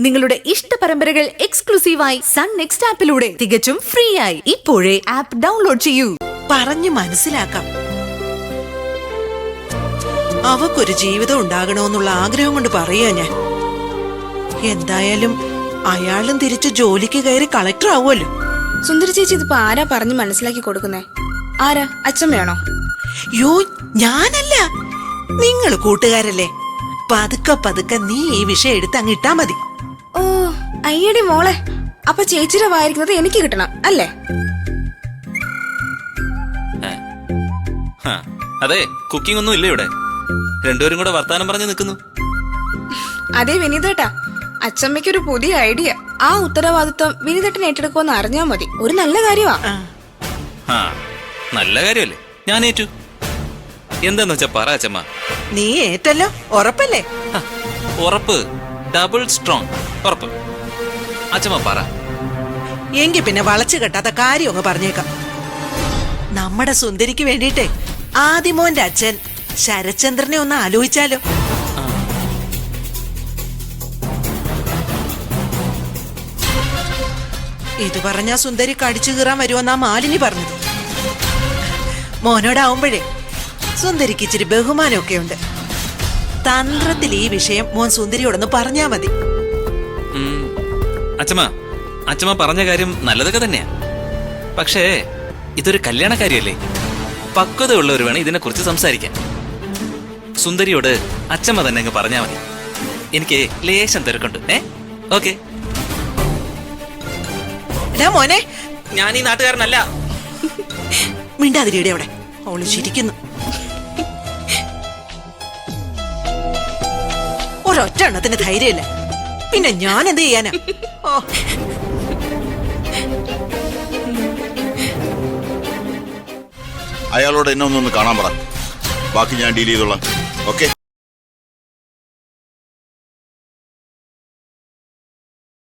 നിങ്ങളുടെ ഇഷ്ട പരമ്പരകൾ എക്സ്ക്ലൂസീവായി സൺ നെക്സ്റ്റ് ആപ്പിലൂടെ തികച്ചും ഫ്രീ ആയി ഇപ്പോഴേ ആപ്പ് ഡൗൺലോഡ് ചെയ്യൂ. പറഞ്ഞു മനസ്സിലാക്കാം. അവക്കൊരു ജീവിതം ഉണ്ടാകണമെന്നുള്ള ആഗ്രഹം കൊണ്ട് പറയാ ഞാൻ. എന്തായാലും അയാളും തിരിച്ചു ജോലിക്ക് കയറി കളക്ടർ ആവുമല്ലോ. സുന്ദരി ചേച്ചി ഇതിപ്പോ ആരാ പറഞ്ഞു മനസ്സിലാക്കി കൊടുക്കുന്നേ? ആരാ? അച്ഛമ്മയാണോ? യോ, ഞാനല്ല, നിങ്ങള് കൂട്ടുകാരല്ലേ. പതുക്കെ പതുക്കെ നീ ഈ വിഷയം എടുത്ത് അങ്ങ് ഇട്ടാ മതി. ഓ അയ്യടി മോളെ, അപ്പൊ ചേച്ചിയുടെ വായിരിക്കുന്നത് എനിക്ക് കിട്ടണം അല്ലേ? അതെ, കുക്കിംഗ് ഒന്നും ഇല്ല ഇവിടെ. രണ്ടുപേരും കൂടെ വർത്താനം പറഞ്ഞു നിൽക്കുന്നു. അതെ വിനീതേട്ടാ, അച്ഛമ്മയ്ക്കൊരു പുതിയ ഐഡിയ. ആ ഉത്തരവാദിത്വം വിനീതേട്ടൻ ഏറ്റെടുക്കുമെന്ന് അറിഞ്ഞാ മതി. ഒരു നല്ല കാര്യമാ. നല്ല കാര്യമല്ലേ, ഞാൻ ഏറ്റു. എന്താന്ന് വെച്ചാ പറ അച്ഛമ്മ. നീ ഏറ്റല്ലോ, ഉറപ്പല്ലേ? ഉറപ്പ്, ഡബിൾ സ്ട്രോങ് ഉറപ്പ്. അച്ഛമ്മ പറ. എങ്കി പിന്നെ വളച്ചു കെട്ടാത്ത കാര്യം അങ്ങ് പറഞ്ഞേക്കാം. നമ്മുടെ സുന്ദരിക്ക് വേണ്ടിട്ടേ ആദിമോന്റെ അച്ഛൻ ശരത്ചന്ദ്രനെ ഒന്ന് ആലോചിച്ചാലോ? ഇത് പറഞ്ഞാ സുന്ദരി കടിച്ചു കീറാൻ വരുമെന്നാ മാലിനി പറഞ്ഞത്. മോനോടാവുമ്പോഴേ സുന്ദരിക്ക് ഇച്ചിരി ബഹുമാനമൊക്കെ ഉണ്ട്. തന്ത്രത്തിൽ ഈ വിഷയം മോൻ സുന്ദരിയോടൊന്ന് പറഞ്ഞാ മതി. അച്ഛമ്മ പറഞ്ഞ കാര്യം നല്ലതൊക്കെ തന്നെയാ. പക്ഷേ ഇതൊരു കല്യാണ കാര്യമല്ലേ. പക്വതയുള്ളവർ വേണം ഇതിനെ കുറിച്ച് സംസാരിക്കാൻ. സുന്ദരിയോട് അച്ഛമ്മ തന്നെ അങ്ങ് പറഞ്ഞാ മതി. എനിക്ക് ലേശം തിരക്കുണ്ട്. ഓക്കെ. മോനെ, ഞാൻ ഈ നാട്ടുകാരനല്ല. മിണ്ടാതിരിയുടെ അവിടെ അവള് ചിരിക്കുന്നു. ഒരൊറ്റ എണ്ണത്തിന് ധൈര്യമില്ല, പിന്നെ ഞാൻ എന്ത് ചെയ്യാനാ? അയാളോട് എന്നെ ഒന്നൊന്ന് കാണാൻ പറ. ബാക്കി ഞാൻ ഡീൽ ചെയ്തോളാം. ഓക്കെ.